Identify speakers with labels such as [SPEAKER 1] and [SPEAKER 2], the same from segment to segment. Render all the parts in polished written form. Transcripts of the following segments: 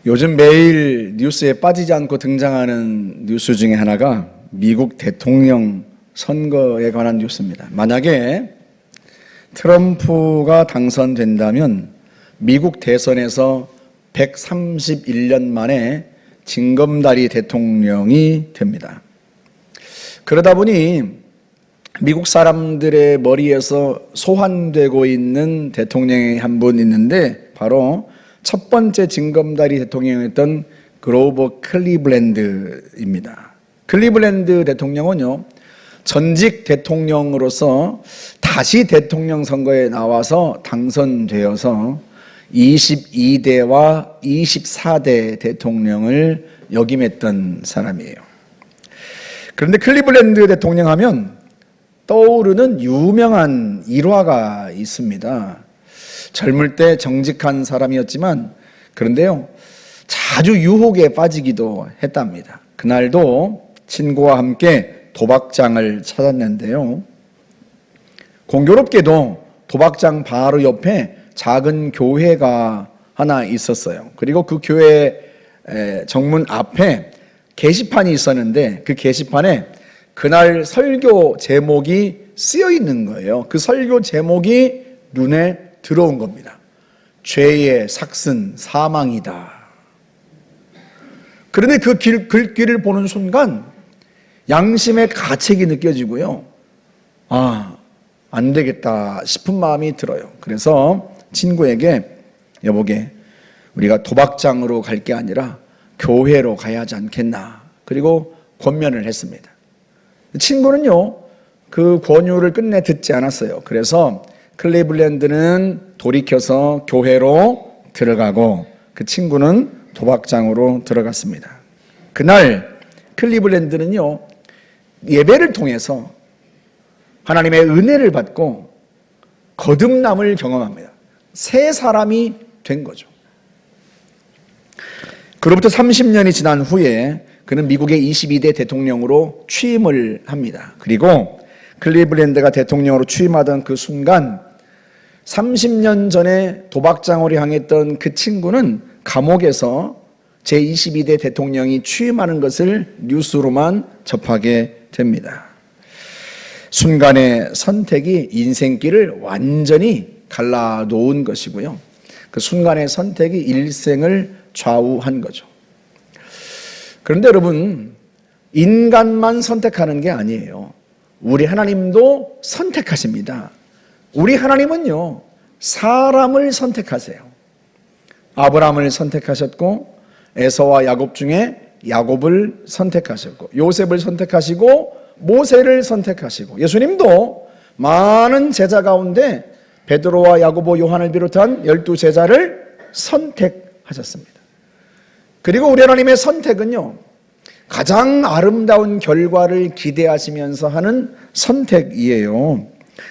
[SPEAKER 1] 요즘 매일 뉴스에 빠지지 않고 등장하는 뉴스 중에 하나가 미국 대통령 선거에 관한 뉴스입니다. 만약에 트럼프가 당선된다면 미국 대선에서 131년 만에 징검다리 대통령이 됩니다. 그러다 보니 미국 사람들의 머리에서 소환되고 있는 대통령이 한 분 있는데 바로 첫 번째 징검다리 대통령이었던 그로버 클리블랜드입니다. 클리블랜드 대통령은요, 전직 대통령으로서 다시 대통령 선거에 나와서 당선되어서 22대와 24대 대통령을 역임했던 사람이에요. 그런데 클리블랜드 대통령 하면 떠오르는 유명한 일화가 있습니다. 젊을 때 정직한 사람이었지만 그런데요, 자주 유혹에 빠지기도 했답니다. 그날도 친구와 함께 도박장을 찾았는데요, 공교롭게도 도박장 바로 옆에 작은 교회가 하나 있었어요. 그리고 그 교회 정문 앞에 게시판이 있었는데 그 게시판에 그날 설교 제목이 쓰여 있는 거예요. 그 설교 제목이 눈에 들어온 겁니다. 죄의 삭슨 사망이다. 그런데 그 글귀를 보는 순간 양심의 가책이 느껴지고요, 안 되겠다 싶은 마음이 들어요. 그래서 친구에게, 여보게, 우리가 도박장으로 갈 게 아니라 교회로 가야 하지 않겠나, 그리고 권면을 했습니다. 친구는요, 그 권유를 끝내 듣지 않았어요. 그래서 클리블랜드는 돌이켜서 교회로 들어가고 그 친구는 도박장으로 들어갔습니다. 그날 클리블랜드는요, 예배를 통해서 하나님의 은혜를 받고 거듭남을 경험합니다. 새 사람이 된 거죠. 그로부터 30년이 지난 후에 그는 미국의 22대 대통령으로 취임을 합니다. 그리고 클리블랜드가 대통령으로 취임하던 그 순간 30년 전에 도박장으로 향했던 그 친구는 감옥에서 제22대 대통령이 취임하는 것을 뉴스로만 접하게 됩니다. 순간의 선택이 인생길을 완전히 갈라놓은 것이고요, 그 순간의 선택이 일생을 좌우한 거죠. 그런데 여러분, 인간만 선택하는 게 아니에요. 우리 하나님도 선택하십니다. 우리 하나님은요, 사람을 선택하세요. 아브라함을 선택하셨고 에서와 야곱 중에 야곱을 선택하셨고 요셉을 선택하시고 모세를 선택하시고 예수님도 많은 제자 가운데 베드로와 야고보, 요한을 비롯한 12제자를 선택하셨습니다. 그리고 우리 하나님의 선택은요, 가장 아름다운 결과를 기대하시면서 하는 선택이에요.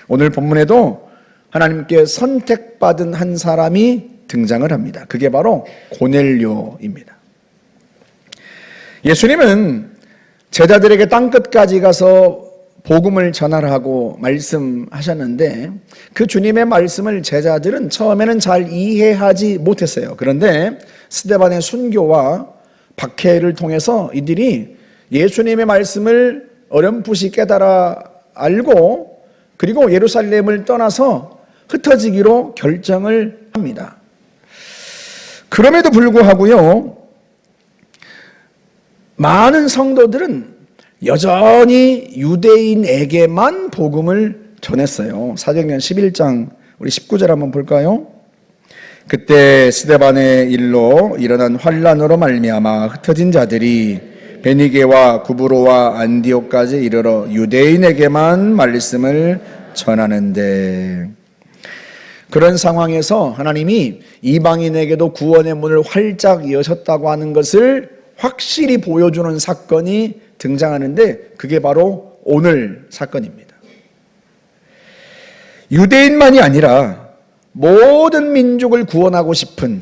[SPEAKER 1] 오늘 본문에도 하나님께 선택받은 한 사람이 등장을 합니다. 그게 바로 고넬료입니다. 예수님은 제자들에게 땅끝까지 가서 복음을 전하라고 말씀하셨는데 그 주님의 말씀을 제자들은 처음에는 잘 이해하지 못했어요. 그런데 스데반의 순교와 박해를 통해서 이들이 예수님의 말씀을 어렴풋이 깨달아 알고 그리고 예루살렘을 떠나서 흩어지기로 결정을 합니다. 그럼에도 불구하고요, 많은 성도들은 여전히 유대인에게만 복음을 전했어요. 사도행전 11장 우리 19절 한번 볼까요? 그때 스데반의 일로 일어난 환란으로 말미암아 흩어진 자들이 베니게와 구브로와 안디옥까지 이르러 유대인에게만 말씀을 전하는데, 그런 상황에서 하나님이 이방인에게도 구원의 문을 활짝 여셨다고 하는 것을 확실히 보여주는 사건이 등장하는데 그게 바로 오늘 사건입니다. 유대인만이 아니라 모든 민족을 구원하고 싶은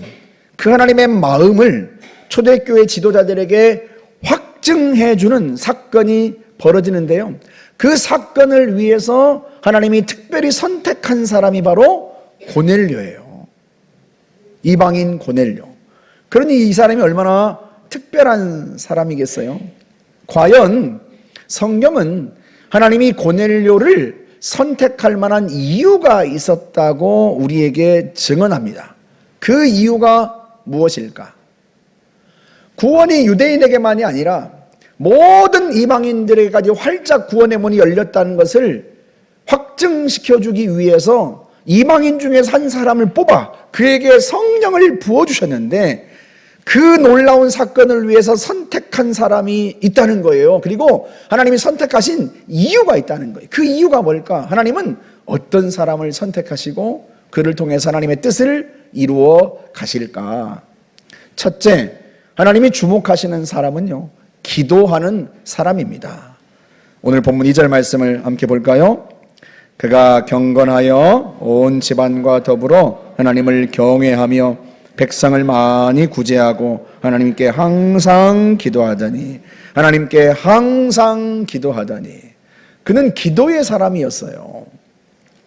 [SPEAKER 1] 그 하나님의 마음을 초대교회 지도자들에게 확증해주는 사건이 벌어지는데요, 그 사건을 위해서 하나님이 특별히 선택한 사람이 바로 고넬료예요. 이방인 고넬료. 그러니 이 사람이 얼마나 특별한 사람이겠어요? 과연 성경은 하나님이 고넬료를 선택할 만한 이유가 있었다고 우리에게 증언합니다. 그 이유가 무엇일까? 구원이 유대인에게만이 아니라 모든 이방인들에게까지 활짝 구원의 문이 열렸다는 것을 확증시켜주기 위해서 이방인 중에서 한 사람을 뽑아 그에게 성령을 부어주셨는데, 그 놀라운 사건을 위해서 선택한 사람이 있다는 거예요. 그리고 하나님이 선택하신 이유가 있다는 거예요. 그 이유가 뭘까? 하나님은 어떤 사람을 선택하시고 그를 통해서 하나님의 뜻을 이루어 가실까? 첫째, 하나님이 주목하시는 사람은요, 기도하는 사람입니다. 오늘 본문 2절 말씀을 함께 볼까요? 그가 경건하여 온 집안과 더불어 하나님을 경외하며 백성을 많이 구제하고 하나님께 항상 기도하더니, 하나님께 항상 기도하더니. 그는 기도의 사람이었어요.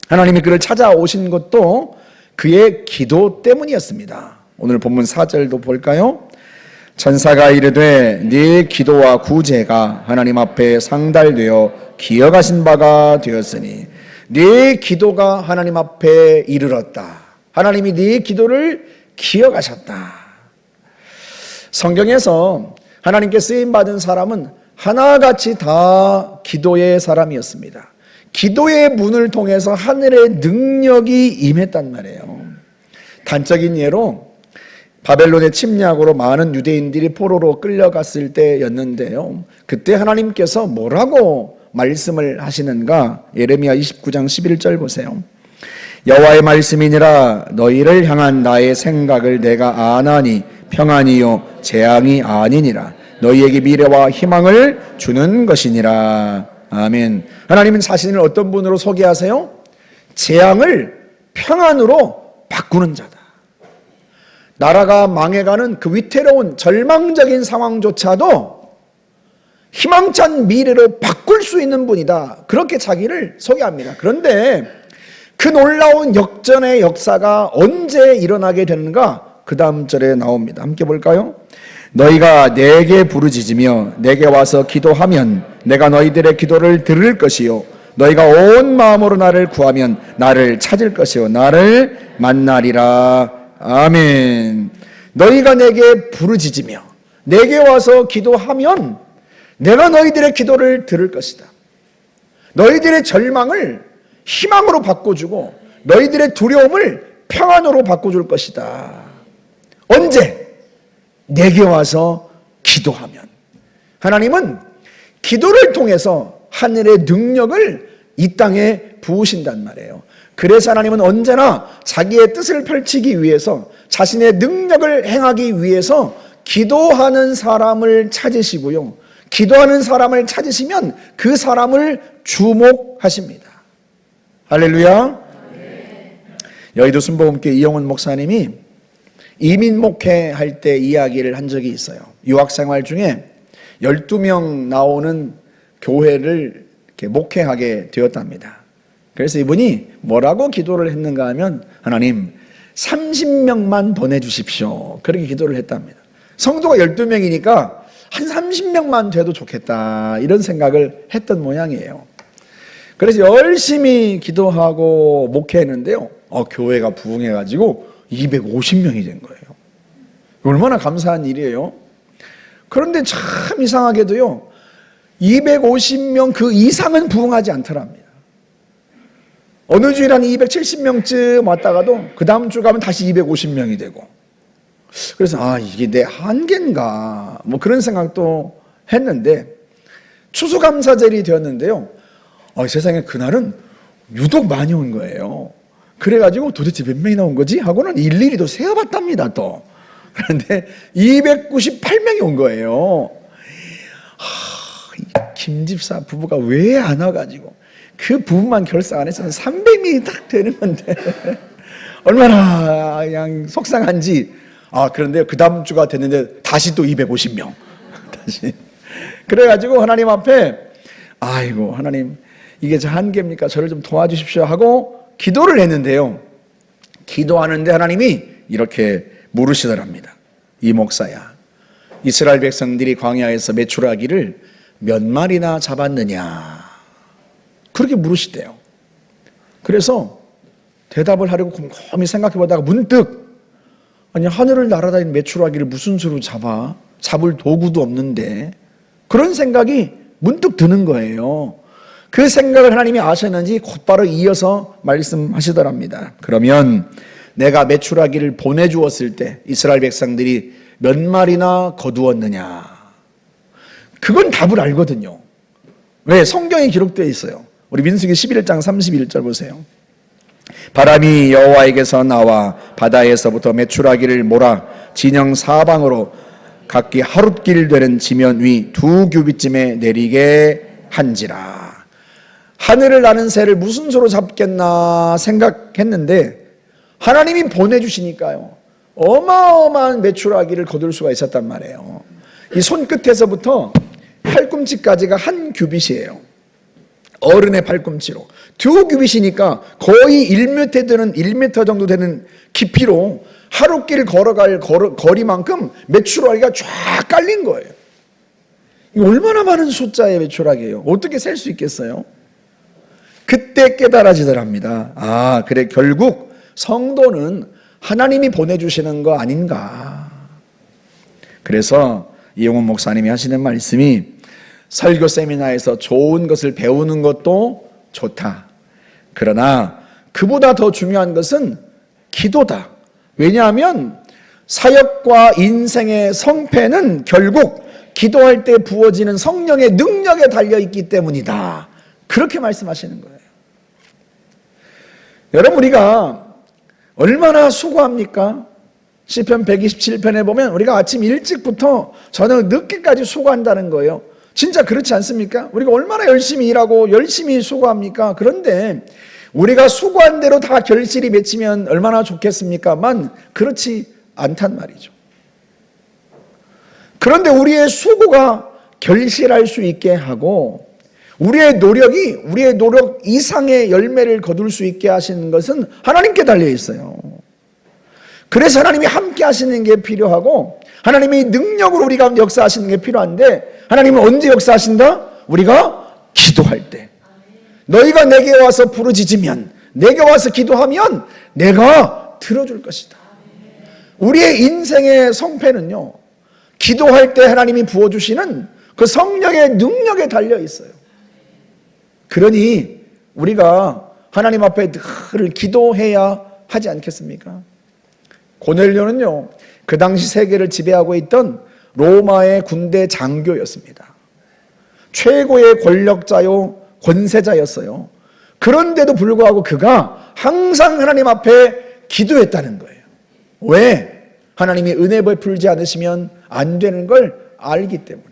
[SPEAKER 1] 하나님이 그를 찾아오신 것도 그의 기도 때문이었습니다. 오늘 본문 4절도 볼까요? 천사가 이르되 네 기도와 구제가 하나님 앞에 상달되어 기억하신 바가 되었으니, 네 기도가 하나님 앞에 이르렀다. 하나님이 네 기도를 기억하셨다. 성경에서 하나님께 쓰임받은 사람은 하나같이 다 기도의 사람이었습니다. 기도의 문을 통해서 하늘의 능력이 임했단 말이에요. 단적인 예로 바벨론의 침략으로 많은 유대인들이 포로로 끌려갔을 때였는데요, 그때 하나님께서 뭐라고 말씀을 하시는가? 예레미야 29장 11절 보세요. 여호와의 말씀이니라, 너희를 향한 나의 생각을 내가 아나니 평안이요 재앙이 아니니라. 너희에게 미래와 희망을 주는 것이니라. 아멘. 하나님은 자신을 어떤 분으로 소개하세요? 재앙을 평안으로 바꾸는 자다. 나라가 망해가는 그 위태로운 절망적인 상황조차도 희망찬 미래로 바꿀 수 있는 분이다. 그렇게 자기를 소개합니다. 그런데 그 놀라운 역전의 역사가 언제 일어나게 되는가? 그 다음 절에 나옵니다. 함께 볼까요? 너희가 내게 부르짖으며 내게 와서 기도하면 내가 너희들의 기도를 들을 것이요, 너희가 온 마음으로 나를 구하면 나를 찾을 것이요, 나를 만나리라. 아멘. 너희가 내게 부르짖으며 내게 와서 기도하면 내가 너희들의 기도를 들을 것이다. 너희들의 절망을 희망으로 바꿔주고 너희들의 두려움을 평안으로 바꿔줄 것이다. 언제? 내게 와서 기도하면. 하나님은 기도를 통해서 하늘의 능력을 이 땅에 부으신단 말이에요. 그래서 하나님은 언제나 자기의 뜻을 펼치기 위해서, 자신의 능력을 행하기 위해서 기도하는 사람을 찾으시고요, 기도하는 사람을 찾으시면 그 사람을 주목하십니다. 할렐루야. 여의도 순복음교회 이영훈 목사님이 이민 목회할 때 이야기를 한 적이 있어요. 유학생활 중에 12명 나오는 교회를 이렇게 목회하게 되었답니다. 그래서 이분이 뭐라고 기도를 했는가 하면, 하나님 30명만 보내주십시오. 그렇게 기도를 했답니다. 성도가 12명이니까 한 30명만 돼도 좋겠다, 이런 생각을 했던 모양이에요. 그래서 열심히 기도하고 목회했는데요, 교회가 부흥해가지고 250명이 된 거예요. 얼마나 감사한 일이에요. 그런데 참 이상하게도요, 250명 그 이상은 부흥하지 않더랍니다. 어느 주일 한 270명쯤 왔다가도 그 다음 주 가면 다시 250명이 되고. 그래서 이게 내 한계인가 뭐 그런 생각도 했는데, 추수감사절이 되었는데요, 세상에 그날은 유독 많이 온 거예요. 그래가지고 도대체 몇 명이 나온 거지? 하고는 일일이 또 세어봤답니다, 또. 그런데 298명이 온 거예요. 김 집사 부부가 왜 안 와가지고, 그 부부만 결사 안 했으면 300명이 딱 되는 건데, 얼마나 그냥 속상한지. 그런데 그 다음 주가 됐는데 다시 또 250명. 다시. 그래가지고 하나님 앞에, 아이고, 하나님, 이게 제 한계입니까? 저를 좀 도와주십시오 하고 기도를 했는데요, 기도하는데 하나님이 이렇게 물으시더랍니다. 이 목사야, 이스라엘 백성들이 광야에서 메추라기를 몇 마리나 잡았느냐, 그렇게 물으시대요. 그래서 대답을 하려고 곰곰이 생각해 보다가 문득, 아니 하늘을 날아다니는 메추라기를 무슨 수로 잡아? 잡을 도구도 없는데. 그런 생각이 문득 드는 거예요. 그 생각을 하나님이 아셨는지 곧바로 이어서 말씀하시더랍니다. 그러면 내가 메추라기를 보내주었을 때 이스라엘 백성들이 몇 마리나 거두었느냐, 그건 답을 알거든요. 왜? 성경에 기록되어 있어요. 우리 민수기 11장 31절 보세요. 바람이 여호와에게서 나와 바다에서부터 메추라기를 몰아 진영 사방으로 각기 하룻길 되는 지면 위 2규빗쯤에 내리게 한지라. 하늘을 나는 새를 무슨 수로 잡겠나 생각했는데 하나님이 보내주시니까요, 어마어마한 메추라기를 거둘 수가 있었단 말이에요. 이 손끝에서부터 팔꿈치까지가 한 규빗이에요. 어른의 팔꿈치로 2규빗이니까 거의 1m 정도 되는 깊이로 하룻길 걸어갈 거리만큼 메추라기가 쫙 깔린 거예요. 이거 얼마나 많은 숫자의 메추라기예요. 어떻게 셀 수 있겠어요? 그때 깨달아지더랍니다. 아, 그래, 결국 성도는 하나님이 보내주시는 거 아닌가. 그래서 이용훈 목사님이 하시는 말씀이, 설교 세미나에서 좋은 것을 배우는 것도 좋다. 그러나 그보다 더 중요한 것은 기도다. 왜냐하면 사역과 인생의 성패는 결국 기도할 때 부어지는 성령의 능력에 달려있기 때문이다. 그렇게 말씀하시는 거예요. 여러분, 우리가 얼마나 수고합니까? 시편 127편에 보면 우리가 아침 일찍부터 저녁 늦게까지 수고한다는 거예요. 진짜 그렇지 않습니까? 우리가 얼마나 열심히 일하고 열심히 수고합니까? 그런데 우리가 수고한 대로 다 결실이 맺히면 얼마나 좋겠습니까만 그렇지 않단 말이죠. 그런데 우리의 수고가 결실할 수 있게 하고 우리의 노력이 우리의 노력 이상의 열매를 거둘 수 있게 하시는 것은 하나님께 달려 있어요. 그래서 하나님이 함께 하시는 게 필요하고 하나님이 능력으로 우리 가운데 역사하시는 게 필요한데, 하나님은 언제 역사하신다? 우리가 기도할 때. 너희가 내게 와서 부르짖으면, 내게 와서 기도하면 내가 들어줄 것이다. 우리의 인생의 성패는요, 기도할 때 하나님이 부어주시는 그 성령의 능력에 달려 있어요. 그러니 우리가 하나님 앞에 늘 기도해야 하지 않겠습니까? 고넬료는요, 그 당시 세계를 지배하고 있던 로마의 군대 장교였습니다. 최고의 권력자요, 권세자였어요. 그런데도 불구하고 그가 항상 하나님 앞에 기도했다는 거예요. 왜? 하나님이 은혜 베풀지 않으시면 안 되는 걸 알기 때문에.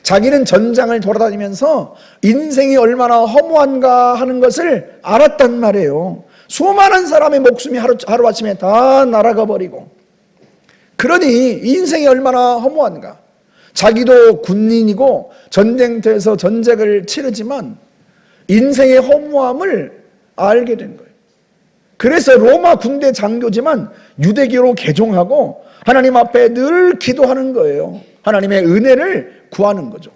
[SPEAKER 1] 자기는 전장을 돌아다니면서 인생이 얼마나 허무한가 하는 것을 알았단 말이에요. 수많은 사람의 목숨이 하루아침에 다 날아가 버리고, 그러니 인생이 얼마나 허무한가. 자기도 군인이고 전쟁터에서 전쟁을 치르지만 인생의 허무함을 알게 된 거예요. 그래서 로마 군대 장교지만 유대교로 개종하고 하나님 앞에 늘 기도하는 거예요. 하나님의 은혜를 구하는 거죠.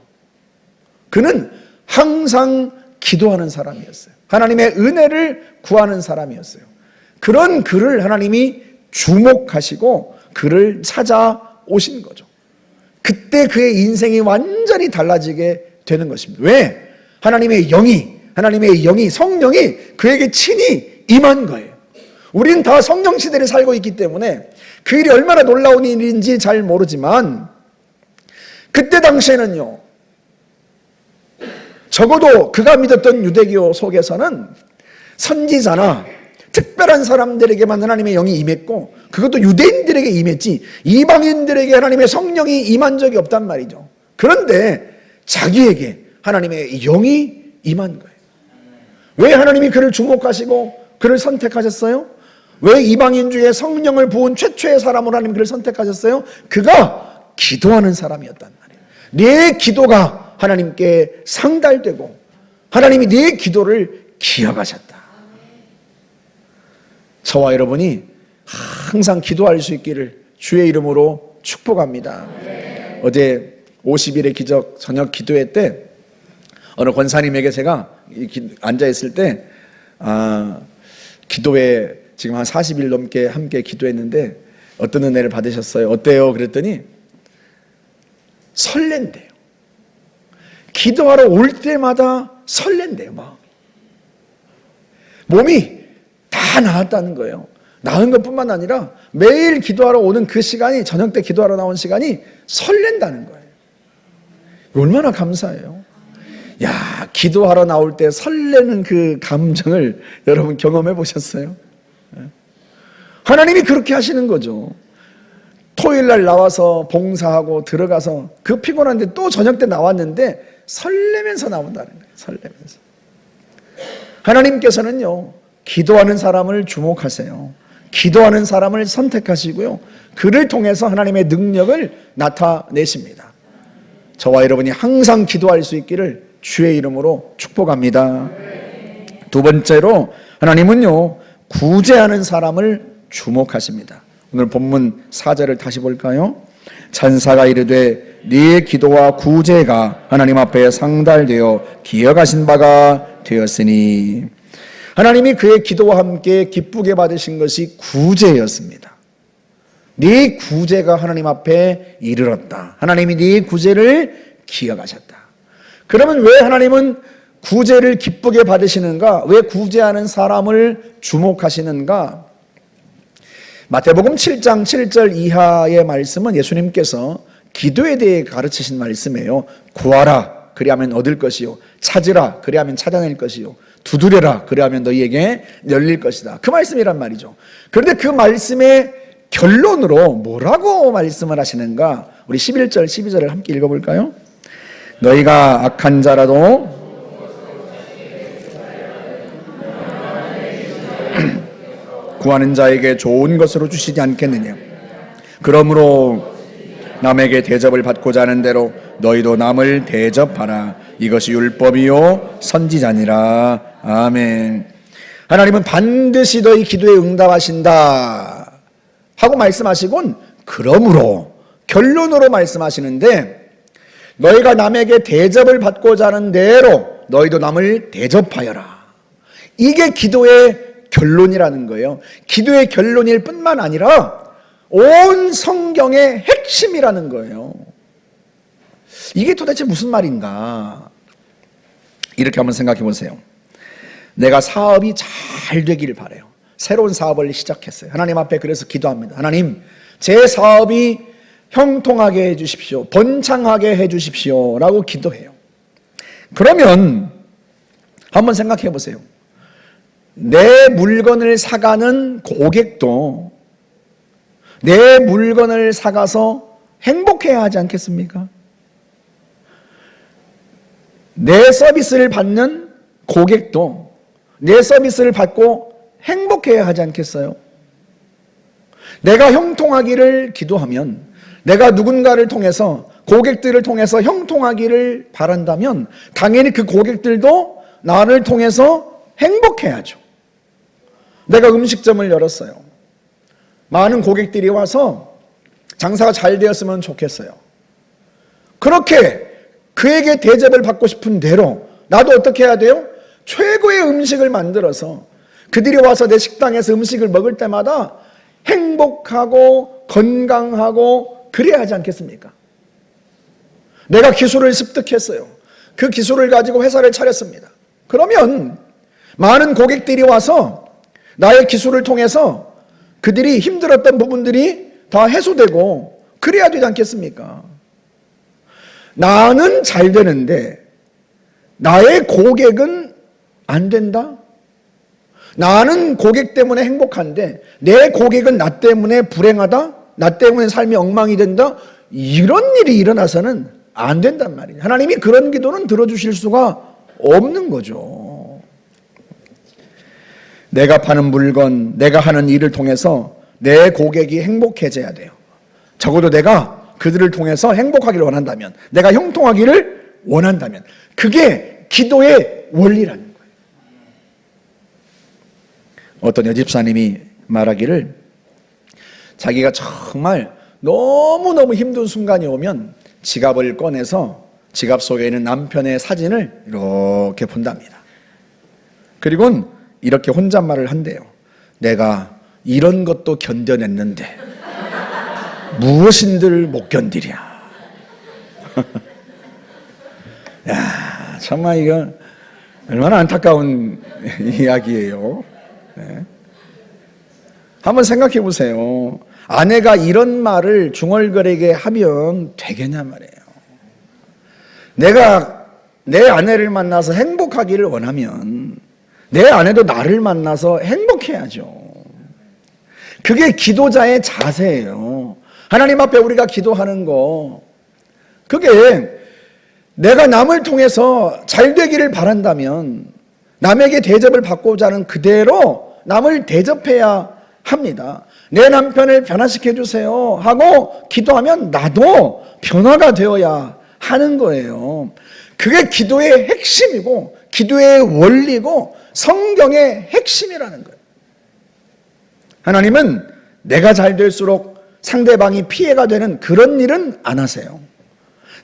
[SPEAKER 1] 그는 항상 기도하는 사람이었어요. 하나님의 은혜를 구하는 사람이었어요. 그런 그를 하나님이 주목하시고 그를 찾아오신 거죠. 그때 그의 인생이 완전히 달라지게 되는 것입니다. 왜? 하나님의 영이 성령이 그에게 친히 임한 거예요. 우리는 다 성령 시대를 살고 있기 때문에 그 일이 얼마나 놀라운 일인지 잘 모르지만, 그때 당시에는요, 적어도 그가 믿었던 유대교 속에서는 선지자나 특별한 사람들에게만 하나님의 영이 임했고, 그것도 유대인들에게 임했지 이방인들에게 하나님의 성령이 임한 적이 없단 말이죠. 그런데 자기에게 하나님의 영이 임한 거예요. 왜 하나님이 그를 주목하시고 그를 선택하셨어요? 왜 이방인 중에 성령을 부은 최초의 사람으로 하나님 그를 선택하셨어요? 그가 기도하는 사람이었단 말이에요. 내 기도가 하나님께 상달되고 하나님이 내 기도를 기억하셨다. 저와 여러분이 항상 기도할 수 있기를 주의 이름으로 축복합니다. 어제 50일의 기적 저녁 기도회 때 어느 권사님에게 제가 앉아있을 때 기도회 지금 한 40일 넘게 함께 기도했는데 어떤 은혜를 받으셨어요? 어때요? 그랬더니 설렌대요. 기도하러 올 때마다 설렌대요. 몸이 다 나았다는 거예요. 나은 것뿐만 아니라 매일 기도하러 오는 그 시간이, 저녁 때 기도하러 나온 시간이 설렌다는 거예요. 얼마나 감사해요. 야, 기도하러 나올 때 설레는 그 감정을 여러분 경험해 보셨어요? 하나님이 그렇게 하시는 거죠. 토요일 날 나와서 봉사하고 들어가서 그 피곤한데 또 저녁 때 나왔는데 설레면서 나온다는 거예요. 설레면서. 하나님께서는요, 기도하는 사람을 주목하세요. 기도하는 사람을 선택하시고요, 그를 통해서 하나님의 능력을 나타내십니다. 저와 여러분이 항상 기도할 수 있기를 주의 이름으로 축복합니다. 두 번째로 하나님은요, 구제하는 사람을 주목하십니다. 오늘 본문 4절을 다시 볼까요? 천사가 이르되 네 기도와 구제가 하나님 앞에 상달되어 기억하신 바가 되었으니, 하나님이 그의 기도와 함께 기쁘게 받으신 것이 구제였습니다. 네 구제가 하나님 앞에 이르렀다. 하나님이 네 구제를 기억하셨다. 그러면 왜 하나님은 구제를 기쁘게 받으시는가? 왜 구제하는 사람을 주목하시는가? 마태복음 7장 7절 이하의 말씀은 예수님께서 기도에 대해 가르치신 말씀이에요. 구하라 그리하면 얻을 것이요, 찾으라 그리하면 찾아낼 것이요, 두드려라 그리하면 너희에게 열릴 것이다. 그 말씀이란 말이죠. 그런데 그 말씀의 결론으로 뭐라고 말씀을 하시는가? 우리 11절 12절을 함께 읽어볼까요? 너희가 악한 자라도 구하는 자에게 좋은 것으로 주시지 않겠느냐? 그러므로 남에게 대접을 받고자 하는 대로 너희도 남을 대접하라. 이것이 율법이요 선지자니라. 아멘. 하나님은 반드시 너희 기도에 응답하신다 하고 말씀하시곤 그러므로 결론으로 말씀하시는데, 너희가 남에게 대접을 받고자 하는 대로 너희도 남을 대접하여라. 이게 기도의 결론이라는 거예요. 기도의 결론일 뿐만 아니라 온 성경의 핵심이라는 거예요. 이게 도대체 무슨 말인가? 이렇게 한번 생각해 보세요. 내가 사업이 잘 되기를 바라요. 새로운 사업을 시작했어요. 하나님 앞에 그래서 기도합니다. 하나님, 제 사업이 형통하게 해주십시오. 번창하게 해주십시오. 라고 기도해요. 그러면 한번 생각해 보세요. 내 물건을 사가는 고객도 내 물건을 사가서 행복해야 하지 않겠습니까? 내 서비스를 받는 고객도 내 서비스를 받고 행복해야 하지 않겠어요? 내가 형통하기를 기도하면, 내가 누군가를 통해서, 고객들을 통해서 형통하기를 바란다면 당연히 그 고객들도 나를 통해서 행복해야죠. 내가 음식점을 열었어요. 많은 고객들이 와서 장사가 잘 되었으면 좋겠어요. 그렇게 그에게 대접을 받고 싶은 대로 나도 어떻게 해야 돼요? 최고의 음식을 만들어서 그들이 와서 내 식당에서 음식을 먹을 때마다 행복하고 건강하고 그래야 하지 않겠습니까? 내가 기술을 습득했어요. 그 기술을 가지고 회사를 차렸습니다. 그러면 많은 고객들이 와서 나의 기술을 통해서 그들이 힘들었던 부분들이 다 해소되고 그래야 되지 않겠습니까? 나는 잘 되는데 나의 고객은 안 된다? 나는 고객 때문에 행복한데 내 고객은 나 때문에 불행하다? 나 때문에 삶이 엉망이 된다? 이런 일이 일어나서는 안 된단 말이에요. 하나님이 그런 기도는 들어주실 수가 없는 거죠. 내가 파는 물건, 내가 하는 일을 통해서 내 고객이 행복해져야 돼요. 적어도 내가 그들을 통해서 행복하기를 원한다면, 내가 형통하기를 원한다면, 그게 기도의 원리라는 거예요. 어떤 여집사님이 말하기를 자기가 정말 너무너무 힘든 순간이 오면 지갑을 꺼내서 지갑 속에 있는 남편의 사진을 이렇게 본답니다. 그리고는 이렇게 혼잣말을 한대요. 내가 이런 것도 견뎌냈는데 무엇인들 못 견디랴. 야, 정말 이거 얼마나 안타까운 이야기예요. 네. 한번 생각해 보세요. 아내가 이런 말을 중얼거리게 하면 되겠냐 말이에요. 내가 내 아내를 만나서 행복하기를 원하면 내 아내도 나를 만나서 행복해야죠. 그게 기도자의 자세예요. 하나님 앞에 우리가 기도하는 거, 그게 내가 남을 통해서 잘 되기를 바란다면 남에게 대접을 받고자 하는 그대로 남을 대접해야 합니다. 내 남편을 변화시켜 주세요 하고 기도하면 나도 변화가 되어야 하는 거예요. 그게 기도의 핵심이고 기도의 원리고 성경의 핵심이라는 거예요. 하나님은 내가 잘 될수록 상대방이 피해가 되는 그런 일은 안 하세요.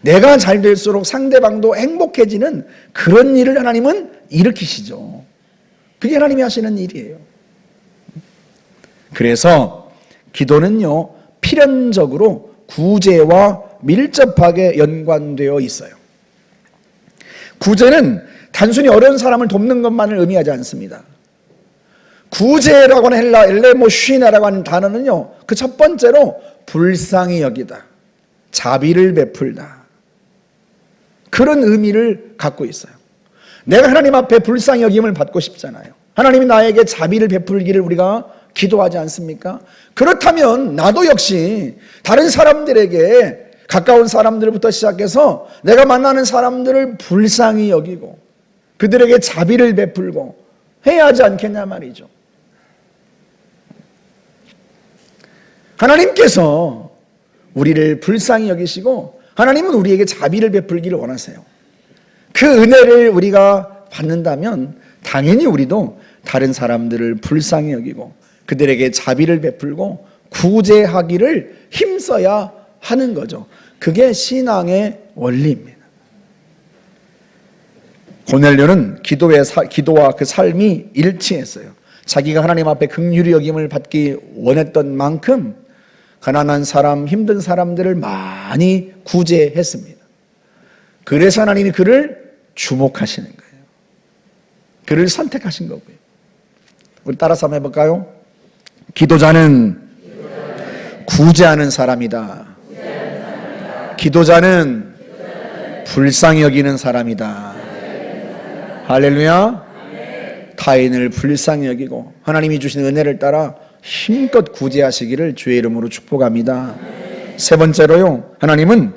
[SPEAKER 1] 내가 잘 될수록 상대방도 행복해지는 그런 일을 하나님은 일으키시죠. 그게 하나님이 하시는 일이에요. 그래서 기도는요, 필연적으로 구제와 밀접하게 연관되어 있어요. 구제는 단순히 어려운 사람을 돕는 것만을 의미하지 않습니다. 구제라고 하는 헬라 엘레모쉬나라고 하는 단어는요, 그 첫 번째로 불쌍히 여기다, 자비를 베풀다, 그런 의미를 갖고 있어요. 내가 하나님 앞에 불쌍히 여김을 받고 싶잖아요. 하나님이 나에게 자비를 베풀기를 우리가 기도하지 않습니까? 그렇다면 나도 역시 다른 사람들에게, 가까운 사람들부터 시작해서 내가 만나는 사람들을 불쌍히 여기고 그들에게 자비를 베풀고 해야 하지 않겠냐 말이죠. 하나님께서 우리를 불쌍히 여기시고 하나님은 우리에게 자비를 베풀기를 원하세요. 그 은혜를 우리가 받는다면 당연히 우리도 다른 사람들을 불쌍히 여기고 그들에게 자비를 베풀고 구제하기를 힘써야 하는 거죠. 그게 신앙의 원리입니다. 고넬료는 기도와 그 삶이 일치했어요. 자기가 하나님 앞에 긍휼히 여김을 받기 원했던 만큼 가난한 사람, 힘든 사람들을 많이 구제했습니다. 그래서 하나님이 그를 주목하시는 거예요. 그를 선택하신 거고요. 우리 따라서 한번 해볼까요? 기도자는 구제하는 사람이다. 기도자는 불쌍히 여기는 사람이다. 할렐루야. 타인을 불쌍히 여기고 하나님이 주신 은혜를 따라 힘껏 구제하시기를 주의 이름으로 축복합니다. 세 번째로요, 하나님은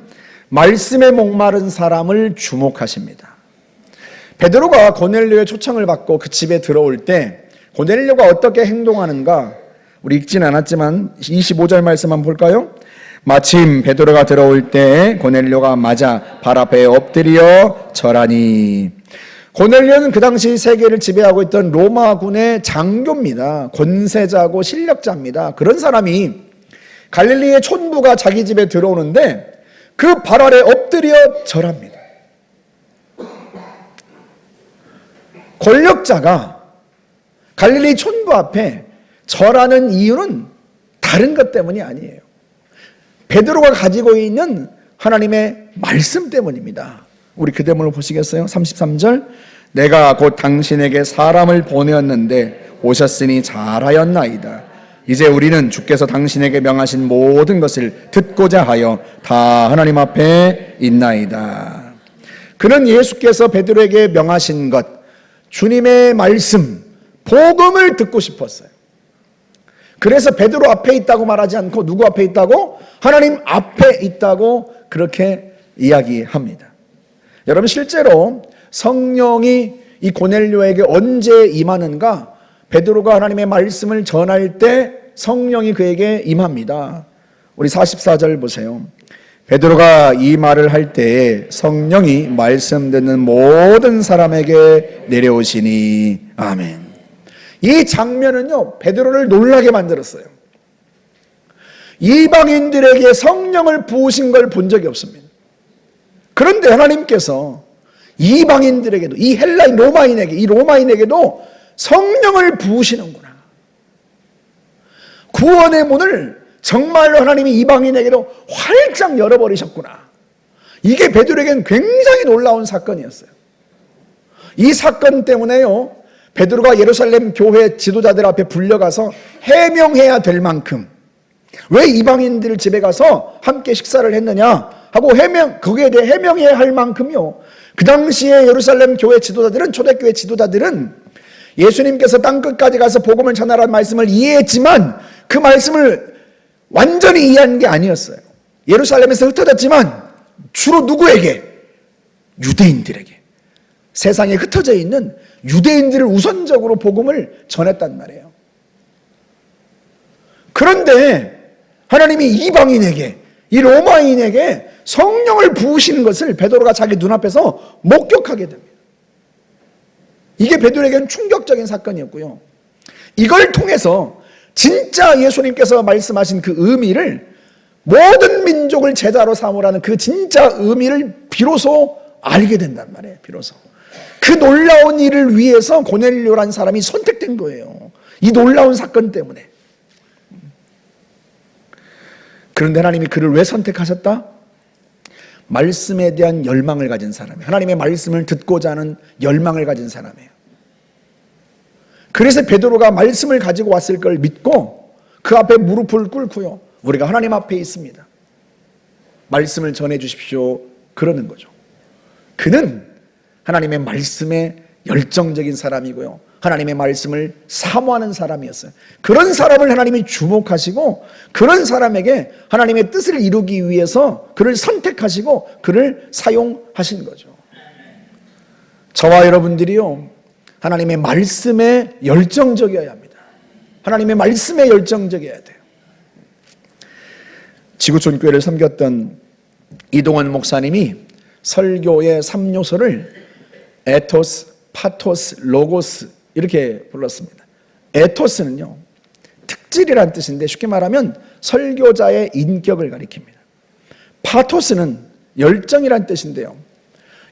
[SPEAKER 1] 말씀에 목마른 사람을 주목하십니다. 베드로가 고넬료의 초청을 받고 그 집에 들어올 때 고넬료가 어떻게 행동하는가 우리 읽진 않았지만 25절 말씀 한번 볼까요? 마침 베드로가 들어올 때 고넬료가 맞아 발 앞에 엎드려 절하니. 고넬료는 그 당시 세계를 지배하고 있던 로마군의 장교입니다. 권세자고 실력자입니다. 그런 사람이 갈릴리의 촌부가 자기 집에 들어오는데 그 발 아래 엎드려 절합니다. 권력자가 갈릴리 촌부 앞에 절하는 이유는 다른 것 때문이 아니에요. 베드로가 가지고 있는 하나님의 말씀 때문입니다. 우리 그 대목을 보시겠어요? 33절, 내가 곧 당신에게 사람을 보내었는데 오셨으니 잘하였나이다. 이제 우리는 주께서 당신에게 명하신 모든 것을 듣고자 하여 다 하나님 앞에 있나이다. 그는 예수께서 베드로에게 명하신 것, 주님의 말씀, 복음을 듣고 싶었어요. 그래서 베드로 앞에 있다고 말하지 않고 누구 앞에 있다고? 하나님 앞에 있다고 그렇게 이야기합니다. 여러분, 실제로 성령이 이 고넬료에게 언제 임하는가? 베드로가 하나님의 말씀을 전할 때 성령이 그에게 임합니다. 우리 44절 보세요. 베드로가 이 말을 할 때에 성령이 말씀 듣는 모든 사람에게 내려오시니. 아멘. 이 장면은요, 베드로를 놀라게 만들었어요. 이방인들에게 성령을 부으신 걸 본 적이 없습니다. 그런데 하나님께서 이방인들에게도, 이 헬라인 로마인에게, 이 로마인에게도 성령을 부으시는구나. 구원의 문을 정말로 하나님이 이방인에게도 활짝 열어버리셨구나. 이게 베드로에게는 굉장히 놀라운 사건이었어요. 이 사건 때문에요, 베드로가 예루살렘 교회 지도자들 앞에 불려가서 해명해야 될 만큼, 왜 이방인들 집에 가서 함께 식사를 했느냐 하고 거기에 대해 해명해야 할 만큼요, 그 당시에 예루살렘 교회 지도자들은, 초대교회 지도자들은 예수님께서 땅끝까지 가서 복음을 전하라는 말씀을 이해했지만 그 말씀을 완전히 이해한 게 아니었어요. 예루살렘에서 흩어졌지만 주로 누구에게? 유대인들에게. 세상에 흩어져 있는 유대인들을 우선적으로 복음을 전했단 말이에요. 그런데 하나님이 이방인에게, 이 로마인에게 성령을 부으시는 것을 베드로가 자기 눈앞에서 목격하게 됩니다. 이게 베드로에게는 충격적인 사건이었고요. 이걸 통해서 진짜 예수님께서 말씀하신 그 의미를, 모든 민족을 제자로 삼으라는 그 진짜 의미를 비로소 알게 된단 말이에요. 비로소. 그 놀라운 일을 위해서 고넬료라는 사람이 선택된 거예요. 이 놀라운 사건 때문에. 그런데 하나님이 그를 왜 선택하셨다? 말씀에 대한 열망을 가진 사람이에요. 하나님의 말씀을 듣고자 하는 열망을 가진 사람이에요. 그래서 베드로가 말씀을 가지고 왔을 걸 믿고 그 앞에 무릎을 꿇고요, 우리가 하나님 앞에 있습니다, 말씀을 전해 주십시오, 그러는 거죠. 그는 하나님의 말씀에 열정적인 사람이고요, 하나님의 말씀을 사모하는 사람이었어요. 그런 사람을 하나님이 주목하시고 그런 사람에게 하나님의 뜻을 이루기 위해서 그를 선택하시고 그를 사용하신 거죠. 저와 여러분들이요, 하나님의 말씀에 열정적이어야 합니다. 하나님의 말씀에 열정적이어야 돼요. 지구촌교회를 섬겼던 이동원 목사님이 설교의 3요소를 에토스, 파토스, 로고스 이렇게 불렀습니다. 에토스는요, 특질이란 뜻인데 쉽게 말하면 설교자의 인격을 가리킵니다. 파토스는 열정이란 뜻인데요,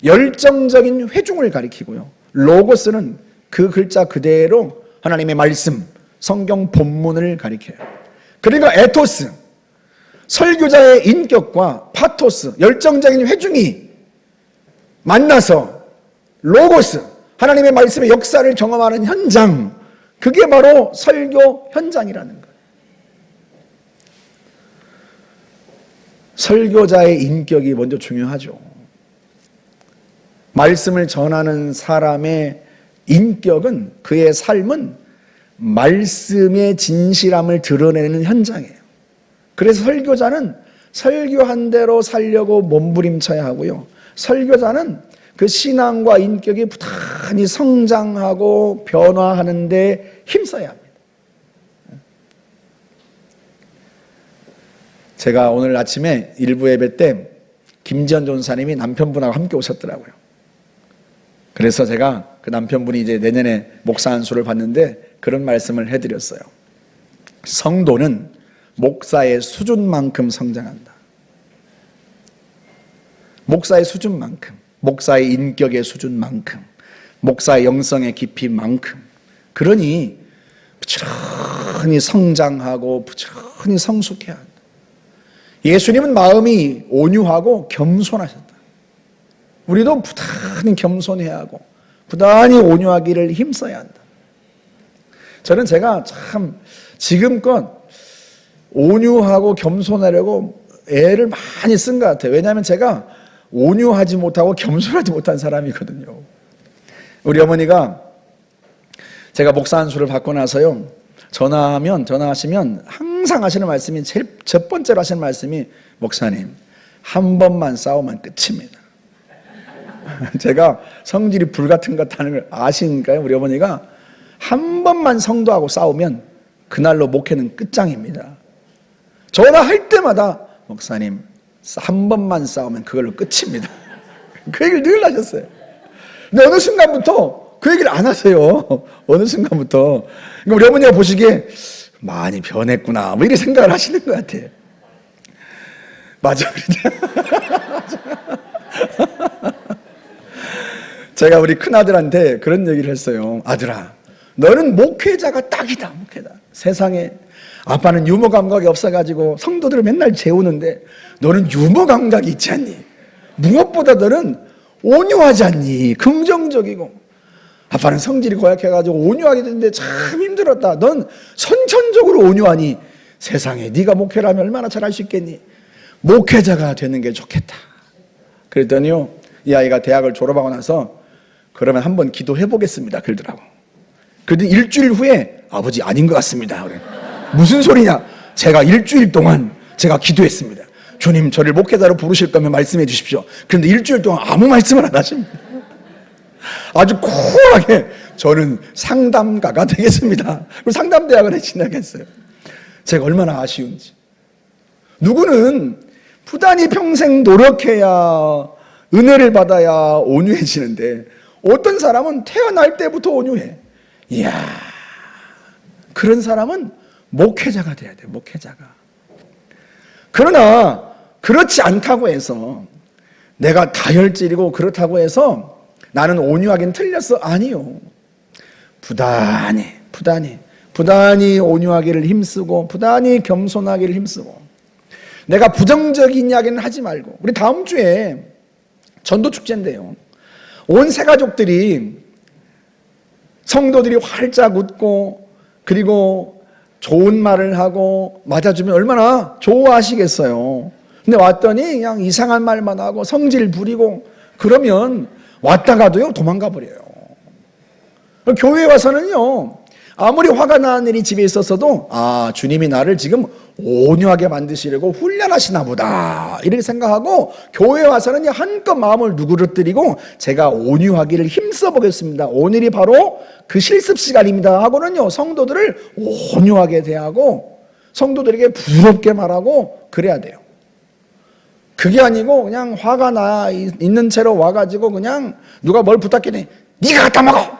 [SPEAKER 1] 열정적인 회중을 가리키고요, 로고스는 그 글자 그대로 하나님의 말씀, 성경 본문을 가리켜요. 그러니까 에토스, 설교자의 인격과 파토스, 열정적인 회중이 만나서 로고스, 하나님의 말씀의 역사를 경험하는 현장, 그게 바로 설교 현장이라는 거예요. 설교자의 인격이 먼저 중요하죠. 말씀을 전하는 사람의 인격은, 그의 삶은 말씀의 진실함을 드러내는 현장이에요. 그래서 설교자는 설교한 대로 살려고 몸부림쳐야 하고요, 설교자는 그 신앙과 인격이 부단히 성장하고 변화하는 데 힘써야 합니다. 제가 오늘 아침에 일부 예배 때 김지현 전사님이 남편분하고 함께 오셨더라고요. 그래서 제가 그 남편분이 이제 내년에 목사 안수를 받는데 그런 말씀을 해드렸어요. 성도는 목사의 수준만큼 성장한다. 목사의 수준만큼, 목사의 인격의 수준만큼, 목사의 영성의 깊이만큼. 그러니 부지런히 성장하고 부지런히 성숙해야 한다. 예수님은 마음이 온유하고 겸손하셨다. 우리도 부단히 겸손해야 하고 부단히 온유하기를 힘써야 한다. 저는 제가 참 지금껏 온유하고 겸손하려고 애를 많이 쓴 것 같아요. 왜냐하면 제가 온유하지 못하고 겸손하지 못한 사람이거든요. 우리 어머니가 제가 목사 안수를 받고 나서요, 전화하시면 항상 하시는 말씀이, 제일 첫 번째로 하시는 말씀이, 목사님 한 번만 싸우면 끝입니다. 제가 성질이 불같은 것 하는 걸 아시니까요. 우리 어머니가 한 번만 성도하고 싸우면 그날로 목회는 끝장입니다. 전화할 때마다 목사님 한 번만 싸우면 그걸로 끝입니다. 그 얘기를 늘 하셨어요. 근데 어느 순간부터 그 얘기를 안 하세요. 어느 순간부터. 그러니까 우리 어머니가 보시기에 많이 변했구나 뭐 이렇게 생각을 하시는 것 같아요. 맞아. 제가 우리 큰아들한테 그런 얘기를 했어요. 아들아, 너는 목회자가 딱이다. 목회자. 세상에 아빠는 유머 감각이 없어가지고 성도들을 맨날 재우는데 너는 유머 감각이 있지 않니? 무엇보다 너는 온유하지 않니? 긍정적이고. 아빠는 성질이 고약해가지고 온유하게 됐는데 참 힘들었다. 넌 선천적으로 온유하니 세상에 네가 목회를 하면 얼마나 잘할 수 있겠니? 목회자가 되는 게 좋겠다. 그랬더니요, 이 아이가 대학을 졸업하고 나서 그러면 한번 기도해 보겠습니다 그러더라고. 그랬더니 일주일 후에 아버지 아닌 것 같습니다. 그래. 무슨 소리냐? 제가 일주일 동안 제가 기도했습니다. 주님 저를 목회자로 부르실 거면 말씀해 주십시오. 그런데 일주일 동안 아무 말씀을 안 하십니다. 아주 쿨하게 저는 상담가가 되겠습니다. 그리고 상담대학원에 진학했어요. 제가 얼마나 아쉬운지. 누구는 부단히 평생 노력해야 은혜를 받아야 온유해지는데 어떤 사람은 태어날 때부터 온유해. 이야, 그런 사람은 목회자가 돼야 돼. 목회자가. 그러나 그렇지 않다고 해서 내가 다혈질이고 그렇다고 해서 나는 온유하긴 틀렸어. 아니요. 부단히 온유하기를 힘쓰고 부단히 겸손하기를 힘쓰고 내가 부정적인 이야기는 하지 말고. 우리 다음 주에 전도축제인데요, 온 새가족들이 성도들이 활짝 웃고 그리고 좋은 말을 하고 맞아주면 얼마나 좋아하시겠어요. 근데 왔더니 그냥 이상한 말만 하고 성질 부리고 그러면 왔다가도요 도망가 버려요. 교회에 와서는요 아무리 화가 나는 일이 집에 있었어도 아, 주님이 나를 지금 온유하게 만드시려고 훈련하시나 보다 이렇게 생각하고 교회에 와서는 한껏 마음을 누그러뜨리고 제가 온유하기를 힘써 보겠습니다. 오늘이 바로 그 실습 시간입니다 하고는요 성도들을 온유하게 대하고 성도들에게 부드럽게 말하고 그래야 돼요. 그게 아니고 그냥 화가 나 있는 채로 와가지고 그냥 누가 뭘 부탁했니 네가 갖다 먹어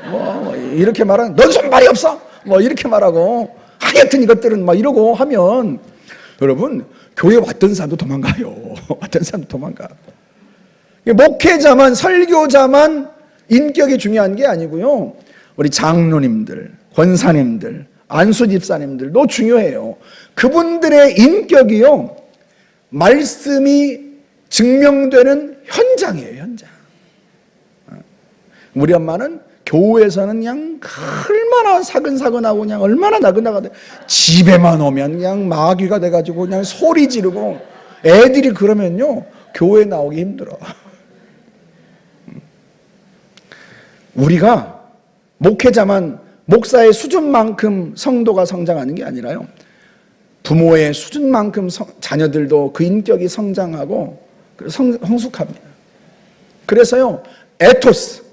[SPEAKER 1] 뭐 이렇게 말하는, 넌 손발이 없어 뭐 이렇게 말하고 하여튼 이것들은 막 이러고 하면 여러분 교회 왔던 사람도 도망가요. 왔던 사람도 도망가. 목회자만 설교자만 인격이 중요한 게 아니고요, 우리 장로님들, 권사님들, 안수 집사님들도 중요해요. 그분들의 인격이요 말씀이 증명되는 현장이에요. 현장. 우리 엄마는 교회에서는 그냥 얼마나 사근사근하고 그냥 얼마나 나긋나긋해. 집에만 오면 그냥 마귀가 돼가지고 그냥 소리 지르고 애들이 그러면요 교회 나오기 힘들어. 우리가 목회자만 목사의 수준만큼 성도가 성장하는 게 아니라요, 부모의 수준만큼 자녀들도 그 인격이 성장하고 성숙합니다. 그래서요 에토스,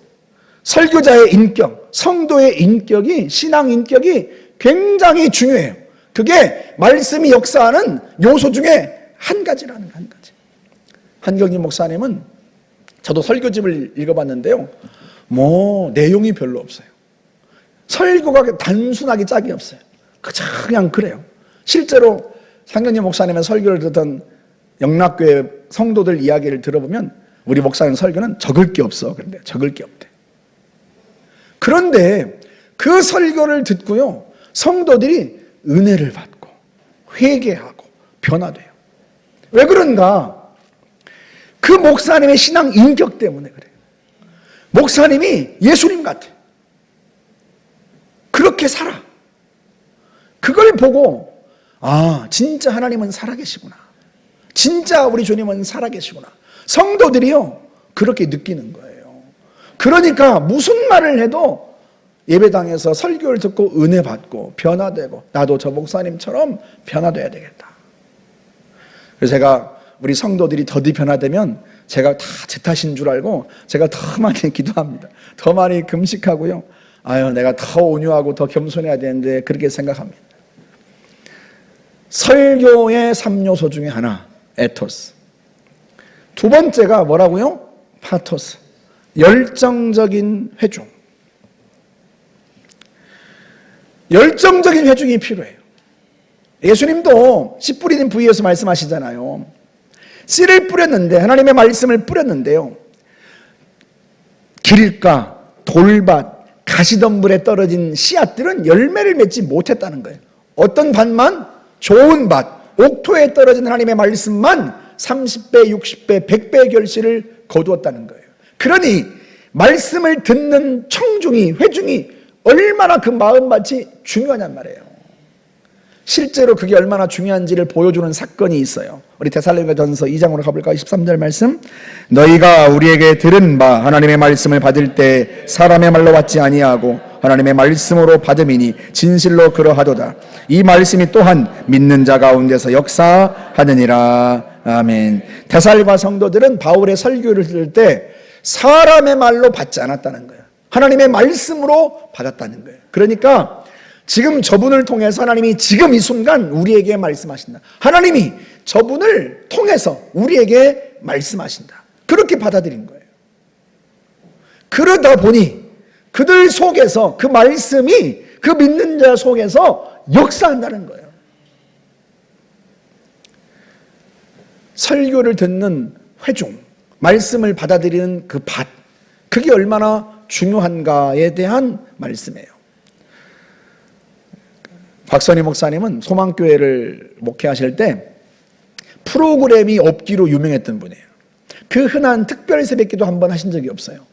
[SPEAKER 1] 설교자의 인격, 성도의 인격이, 신앙 인격이 굉장히 중요해요. 그게 말씀이 역사하는 요소 중에 한 가지라는 거예요. 한 가지. 한경림 목사님은 저도 설교집을 읽어봤는데요, 뭐 내용이 별로 없어요. 설교가 단순하게 짝이 없어요. 그냥 그래요. 실제로 한경림 목사님의 설교를 듣던 영락교회 성도들 이야기를 들어보면 우리 목사님 설교는 적을 게 없어. 그런데 적을 게 없대. 그런데 그 설교를 듣고요 성도들이 은혜를 받고 회개하고 변화돼요. 왜 그런가? 그 목사님의 신앙 인격 때문에 그래요. 목사님이 예수님 같아. 그렇게 살아. 그걸 보고 아, 진짜 하나님은 살아계시구나. 진짜 우리 주님은 살아계시구나. 성도들이요 그렇게 느끼는 거예요. 그러니까 무슨 말을 해도 예배당에서 설교를 듣고 은혜 받고 변화되고 나도 저 목사님처럼 변화돼야 되겠다. 그래서 제가 우리 성도들이 더디 변화되면 제가 다 제 탓인 줄 알고 제가 더 많이 기도합니다. 더 많이 금식하고요. 아유, 내가 더 온유하고 더 겸손해야 되는데 그렇게 생각합니다. 설교의 3요소 중에 하나, 에토스. 두 번째가 뭐라고요? 파토스. 열정적인 회중. 열정적인 회중이 필요해요. 예수님도 씨 뿌리는 부위에서 말씀하시잖아요. 씨를 뿌렸는데, 하나님의 말씀을 뿌렸는데요, 길가, 돌밭, 가시덤불에 떨어진 씨앗들은 열매를 맺지 못했다는 거예요. 어떤 밭만? 좋은 밭, 옥토에 떨어진 하나님의 말씀만 30배, 60배, 100배의 결실을 거두었다는 거예요. 그러니 말씀을 듣는 청중이, 회중이 얼마나 그 마음밭이 중요하냔 말이에요. 실제로 그게 얼마나 중요한지를 보여주는 사건이 있어요. 우리 데살로니가전서 2장으로 가볼까요? 13절 말씀. 너희가 우리에게 들은 바 하나님의 말씀을 받을 때 사람의 말로 받지 아니하고 하나님의 말씀으로 받음이니 진실로 그러하도다. 이 말씀이 또한 믿는 자 가운데서 역사하느니라. 아멘. 데살로니가 성도들은 바울의 설교를 들을 때 사람의 말로 받지 않았다는 거예요. 하나님의 말씀으로 받았다는 거예요. 그러니까 지금 저분을 통해서 하나님이 지금 이 순간 우리에게 말씀하신다. 하나님이 저분을 통해서 우리에게 말씀하신다. 그렇게 받아들인 거예요. 그러다 보니 그들 속에서 그 말씀이 그 믿는 자 속에서 역사한다는 거예요. 설교를 듣는 회중, 말씀을 받아들이는 그 밭, 그게 얼마나 중요한가에 대한 말씀이에요. 박선희 목사님은 소망교회를 목회하실 때 프로그램이 없기로 유명했던 분이에요. 그 흔한 특별 새벽기도 한 번 하신 적이 없어요.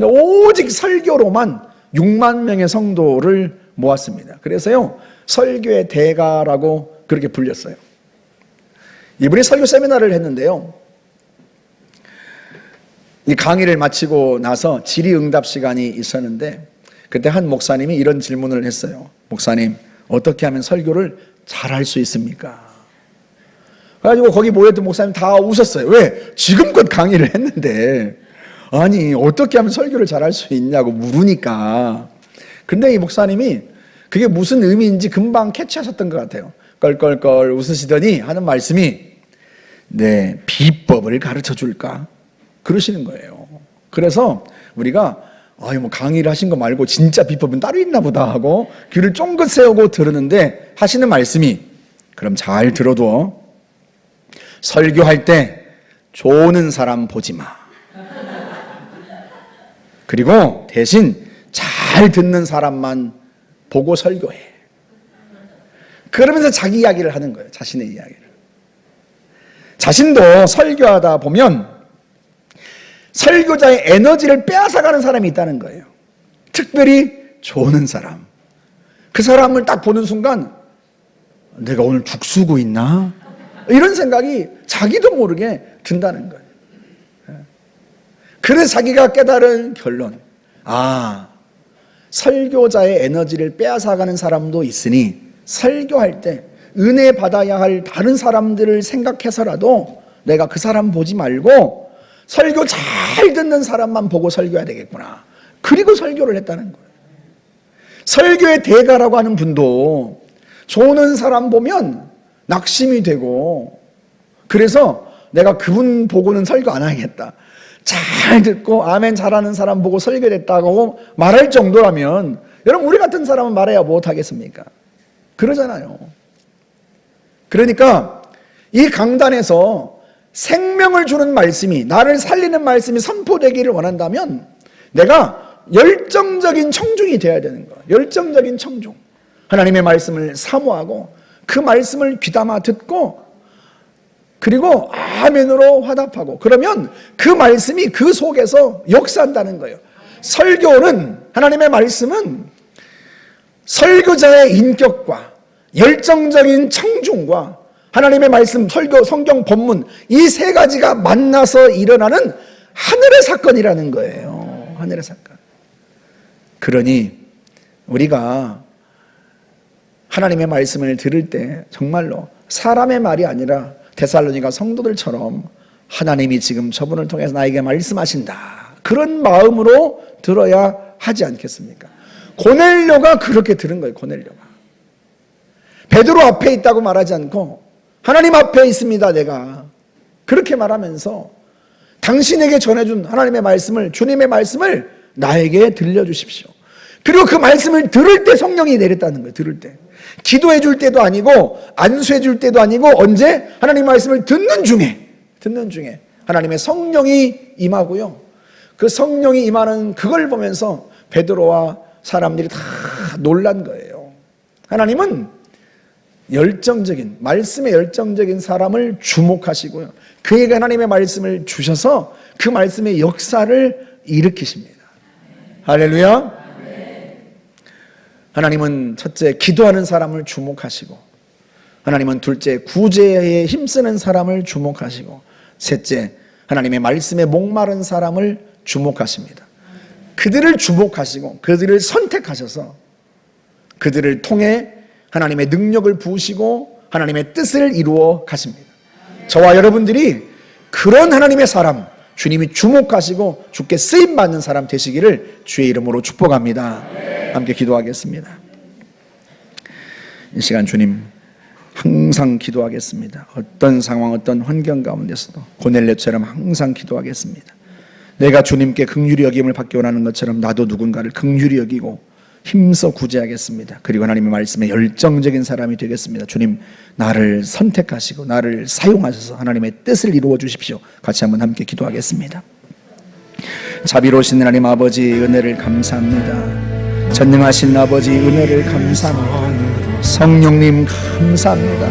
[SPEAKER 1] 오직 설교로만 6만 명의 성도를 모았습니다. 그래서요, 설교의 대가라고 그렇게 불렸어요. 이분이 설교 세미나를 했는데요, 이 강의를 마치고 나서 질의응답 시간이 있었는데 그때 한 목사님이 이런 질문을 했어요. 목사님, 어떻게 하면 설교를 잘할 수 있습니까? 그래가지고 거기 모였던 목사님 다 웃었어요. 왜? 지금껏 강의를 했는데 아니 어떻게 하면 설교를 잘할 수 있냐고 물으니까. 근데 이 목사님이 그게 무슨 의미인지 금방 캐치하셨던 것 같아요. 껄껄껄 웃으시더니 하는 말씀이 네, 비법을 가르쳐 줄까? 그러시는 거예요. 그래서 우리가 뭐 강의를 하신 거 말고 진짜 비법은 따로 있나 보다 하고 귀를 쫑긋 세우고 들으는데 하시는 말씀이 그럼 잘 들어둬. 설교할 때 조는 사람 보지 마. 그리고 대신 잘 듣는 사람만 보고 설교해. 그러면서 자기 이야기를 하는 거예요. 자신의 이야기를. 자신도 설교하다 보면 설교자의 에너지를 빼앗아가는 사람이 있다는 거예요. 특별히 조는 사람. 그 사람을 딱 보는 순간 내가 오늘 죽쓰고 있나? 이런 생각이 자기도 모르게 든다는 거예요. 그래서 자기가 깨달은 결론. 설교자의 에너지를 빼앗아가는 사람도 있으니 설교할 때 은혜 받아야 할 다른 사람들을 생각해서라도 내가 그 사람 보지 말고 설교 잘 듣는 사람만 보고 설교해야 되겠구나. 그리고 설교를 했다는 거예요. 설교의 대가라고 하는 분도 조는 사람 보면 낙심이 되고 그래서 내가 그분 보고는 설교 안 하겠다. 잘 듣고 아멘 잘하는 사람 보고 설교됐다고 말할 정도라면 여러분 우리 같은 사람은 말해야 못하겠습니까? 그러잖아요. 그러니까 이 강단에서 생명을 주는 말씀이 나를 살리는 말씀이 선포되기를 원한다면 내가 열정적인 청중이 되어야 되는 거야. 열정적인 청중. 하나님의 말씀을 사모하고 그 말씀을 귀담아 듣고 그리고 아멘으로 화답하고 그러면 그 말씀이 그 속에서 역사한다는 거예요. 설교는 하나님의 말씀은 설교자의 인격과 열정적인 청중과 하나님의 말씀, 설교, 성경 본문 이 세 가지가 만나서 일어나는 하늘의 사건이라는 거예요. 하늘의 사건. 그러니 우리가 하나님의 말씀을 들을 때 정말로 사람의 말이 아니라 데살로니가 성도들처럼 하나님이 지금 저분을 통해서 나에게 말씀하신다. 그런 마음으로 들어야 하지 않겠습니까? 고넬료가 그렇게 들은 거예요. 고넬료가. 베드로 앞에 있다고 말하지 않고 하나님 앞에 있습니다. 내가. 그렇게 말하면서 당신에게 전해준 하나님의 말씀을 주님의 말씀을 나에게 들려주십시오. 그리고 그 말씀을 들을 때 성령이 내렸다는 거예요. 들을 때. 기도해 줄 때도 아니고 안수해 줄 때도 아니고 언제? 하나님 말씀을 듣는 중에 하나님의 성령이 임하고요. 그 성령이 임하는 그걸 보면서 베드로와 사람들이 다 놀란 거예요. 하나님은 말씀에 열정적인 사람을 주목하시고요. 그에게 하나님의 말씀을 주셔서 그 말씀의 역사를 일으키십니다. 할렐루야. 하나님은 첫째, 기도하는 사람을 주목하시고, 하나님은 둘째, 구제에 힘쓰는 사람을 주목하시고, 셋째, 하나님의 말씀에 목마른 사람을 주목하십니다. 그들을 주목하시고 그들을 선택하셔서 그들을 통해 하나님의 능력을 부으시고 하나님의 뜻을 이루어 가십니다. 저와 여러분들이 그런 하나님의 사람, 주님이 주목하시고 주께 쓰임받는 사람 되시기를 주의 이름으로 축복합니다. 함께 기도하겠습니다. 이 시간 주님, 항상 기도하겠습니다. 어떤 상황, 어떤 환경 가운데서도 고넬료처럼 항상 기도하겠습니다. 내가 주님께 긍휼히 여김을 받기 원하는 것처럼 나도 누군가를 긍휼히 여기고 힘써 구제하겠습니다. 그리고 하나님의 말씀에 열정적인 사람이 되겠습니다. 주님, 나를 선택하시고 나를 사용하셔서 하나님의 뜻을 이루어 주십시오. 같이 한번 함께 기도하겠습니다. 자비로우신 하나님 아버지, 은혜를 감사합니다. 전능하신 아버지, 은혜를 감사합니다. 성령님 감사합니다.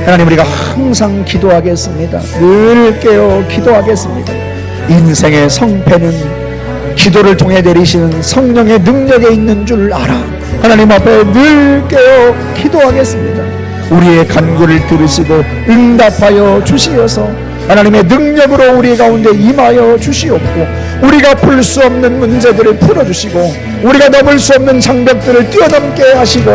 [SPEAKER 1] 하나님, 우리가 항상 기도하겠습니다. 늘 깨어 기도하겠습니다. 인생의 성패는 기도를 통해 내리시는 성령의 능력에 있는 줄 알아 하나님 앞에 늘 깨어 기도하겠습니다. 우리의 간구를 들으시고 응답하여 주시어서 하나님의 능력으로 우리 가운데 임하여 주시옵고, 우리가 풀 수 없는 문제들을 풀어주시고 우리가 넘을 수 없는 장벽들을 뛰어넘게 하시고,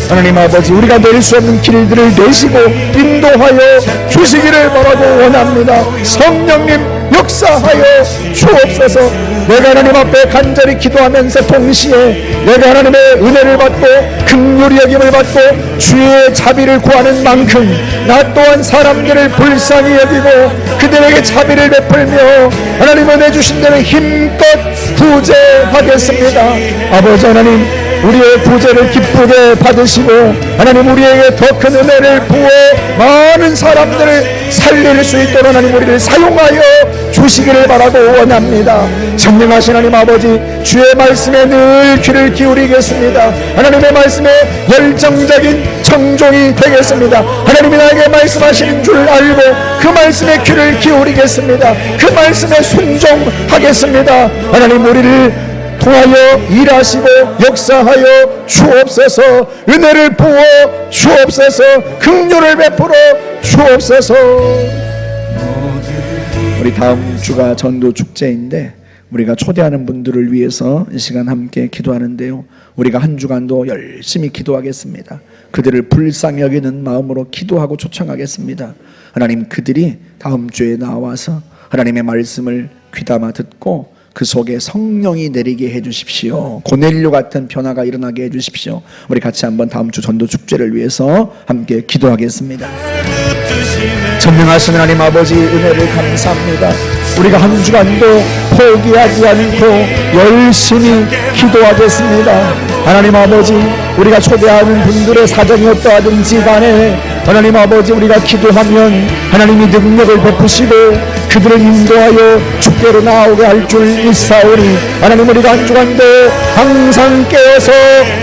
[SPEAKER 1] 하나님 아버지, 우리가 낼 수 없는 길들을 내시고 인도하여 주시기를 바라고 원합니다. 성령님 역사하여 주옵소서. 내가 하나님 앞에 간절히 기도하면서 동시에 내가 하나님의 은혜를 받고 긍휼히 여김을 받고 주의 자비를 구하는 만큼 나 또한 사람들을 불쌍히 여기고 그들에게 자비를 베풀며 하나님 은혜 주신 대로 힘껏 구제하겠습니다. 아버지 하나님, 우리의 구제를 기쁘게 받으시고 하나님 우리에게 더 큰 은혜를 부어 많은 사람들을 살릴 수 있도록 하나님 우리를 사용하여 주시기를 바라고 원합니다. 전능하신 하나님 아버지, 주의 말씀에 늘 귀를 기울이겠습니다. 하나님의 말씀에 열정적인 청종이 되겠습니다. 하나님이 나에게 말씀하시는 줄 알고 그 말씀에 귀를 기울이겠습니다. 그 말씀에 순종하겠습니다. 하나님, 우리를 통하여 일하시고 역사하여 주옵소서. 은혜를 부어 주옵소서. 긍휼을 베풀어 주옵소서. 우리 다음 주가 전도 축제인데 우리가 초대하는 분들을 위해서 이 시간 함께 기도하는데요, 우리가 한 주간도 열심히 기도하겠습니다. 그들을 불쌍히 여기는 마음으로 기도하고 초청하겠습니다. 하나님, 그들이 다음 주에 나와서 하나님의 말씀을 귀담아 듣고 그 속에 성령이 내리게 해주십시오. 고넬료 같은 변화가 일어나게 해주십시오. 우리 같이 한번 다음 주 전도 축제를 위해서 함께 기도하겠습니다. 전능하신 하나님 아버지, 은혜를 감사합니다. 우리가 한 주간도 포기하지 않고 열심히 기도하겠습니다. 하나님 아버지, 우리가 초대하는 분들의 사정이 어떠하든지 간에 하나님 아버지, 우리가 기도하면 하나님이 능력을 베푸시고 그들을 인도하여 주께로 나오게 할 줄 믿사오니 하나님, 우리가 한 주간도 항상 깨어서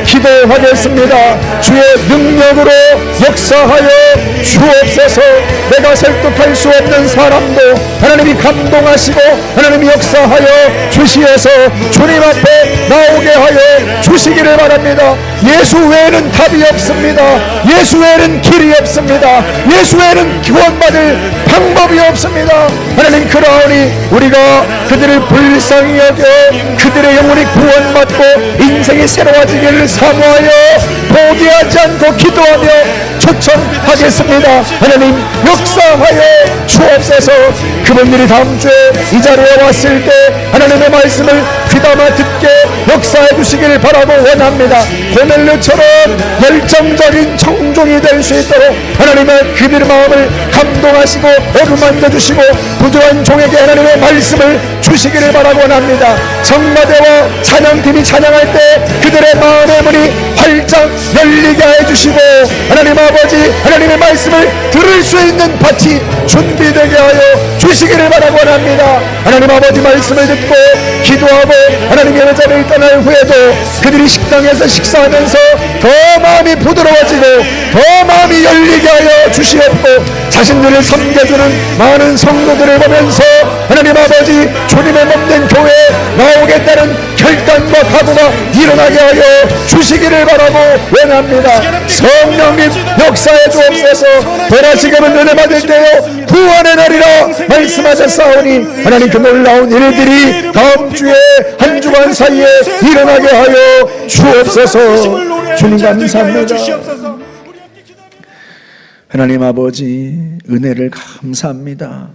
[SPEAKER 1] 기도하겠습니다. 주의 능력으로 역사하여 주옵소서. 내가 설득할 수 없는 사람도 하나님이 감동하시고 하나님이 역사하여 주시어서 주님 앞에 나오게 하여 주시기를 바랍니다. 예수 외에는 답이 없습니다. 예수 외에는 길이 없습니다. 예수 외에는 구원받을 방법이 없습니다. 하나님, 그러하니 우리가 그들을 불쌍히 여겨 그들의 영혼이 구원받고 인생이 새로워지기를 사모하여 포기하지 않고 기도하며 초청하겠습니다. 하나님, 역사하여 주옵소서. 그분들이 다음 주에 이 자리에 왔을 때 하나님의 말씀을 귀담아 듣게 역사해 주시길 바라고 원합니다. 고넬료처럼 열정적인 청중이 될 수 있도록 하나님의 그들의 마음을 감동하시고 어루만져 주시고 부족한 종에게 하나님의 말씀을 주시기를 바라고 원합니다. 성가대와 찬양팀이 찬양할 때 그들의 마음의 문이 활짝 열리게 해주시고 하나님 아버지 하나님의 말씀을 들을 수 있는 밭이 준비되게 하여 주시기를 바라고 원합니다. 하나님 아버지 말씀을 듣고 기도하고 하나님의 여자를 떠날 후에도 그들이 식당에서 식사하면서 더 마음이 부드러워지고 더 마음이 열리게 하여 주시옵고 자신들을 섬겨주는 많은 성도들을 보면서 하나님 아버지 주님의 몸된 교회에 나오겠다는 결단과 각오가 일어나게 하여 주시기를 바라고 원합니다. 성령님 역사해 주옵소서. 보라시금은 은혜 받을 때요 구원의 날이라 말씀하셨사오니 하나님 그 놀라운 일들이 다음 주에 한 주간 사이에 일어나게 하여 주옵소서. 주님 감사합니다. 하나님 아버지 은혜를 감사합니다.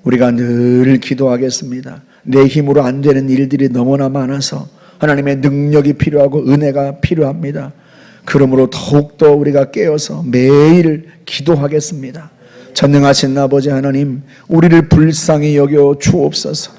[SPEAKER 1] 우리가 늘 기도하겠습니다. 내 힘으로 안 되는 일들이 너무나 많아서 하나님의 능력이 필요하고 은혜가 필요합니다. 그러므로 더욱더 우리가 깨어서 매일 기도하겠습니다. 전능하신 아버지 하나님, 우리를 불쌍히 여겨 주옵소서.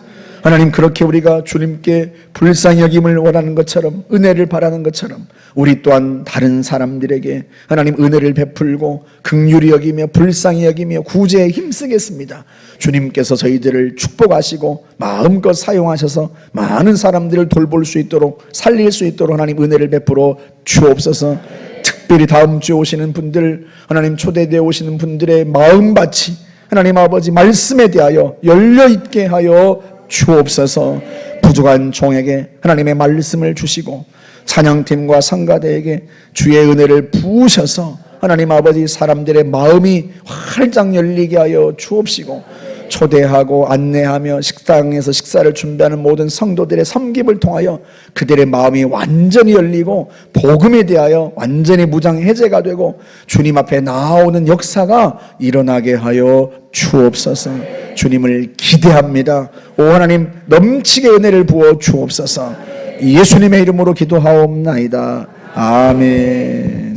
[SPEAKER 1] 하나님, 그렇게 우리가 주님께 불쌍히 여김을 원하는 것처럼, 은혜를 바라는 것처럼 우리 또한 다른 사람들에게 하나님 은혜를 베풀고 긍휼히 여기며 불쌍히 여기며 구제에 힘쓰겠습니다. 주님께서 저희들을 축복하시고 마음껏 사용하셔서 많은 사람들을 돌볼 수 있도록, 살릴 수 있도록 하나님 은혜를 베풀어 주옵소서. 특별히 다음 주에 오시는 분들, 하나님 초대되어 오시는 분들의 마음밭이 하나님 아버지 말씀에 대하여 열려있게 하여 주옵소서. 부족한 종에게 하나님의 말씀을 주시고 찬양팀과 성가대에게 주의 은혜를 부으셔서 하나님 아버지 사람들의 마음이 활짝 열리게 하여 주옵시고 초대하고 안내하며 식당에서 식사를 준비하는 모든 성도들의 섬김을 통하여 그들의 마음이 완전히 열리고 복음에 대하여 완전히 무장해제가 되고 주님 앞에 나아오는 역사가 일어나게 하여 주옵소서. 주님을 기대합니다. 오 하나님 넘치게 은혜를 부어 주옵소서. 예수님의 이름으로 기도하옵나이다. 아멘.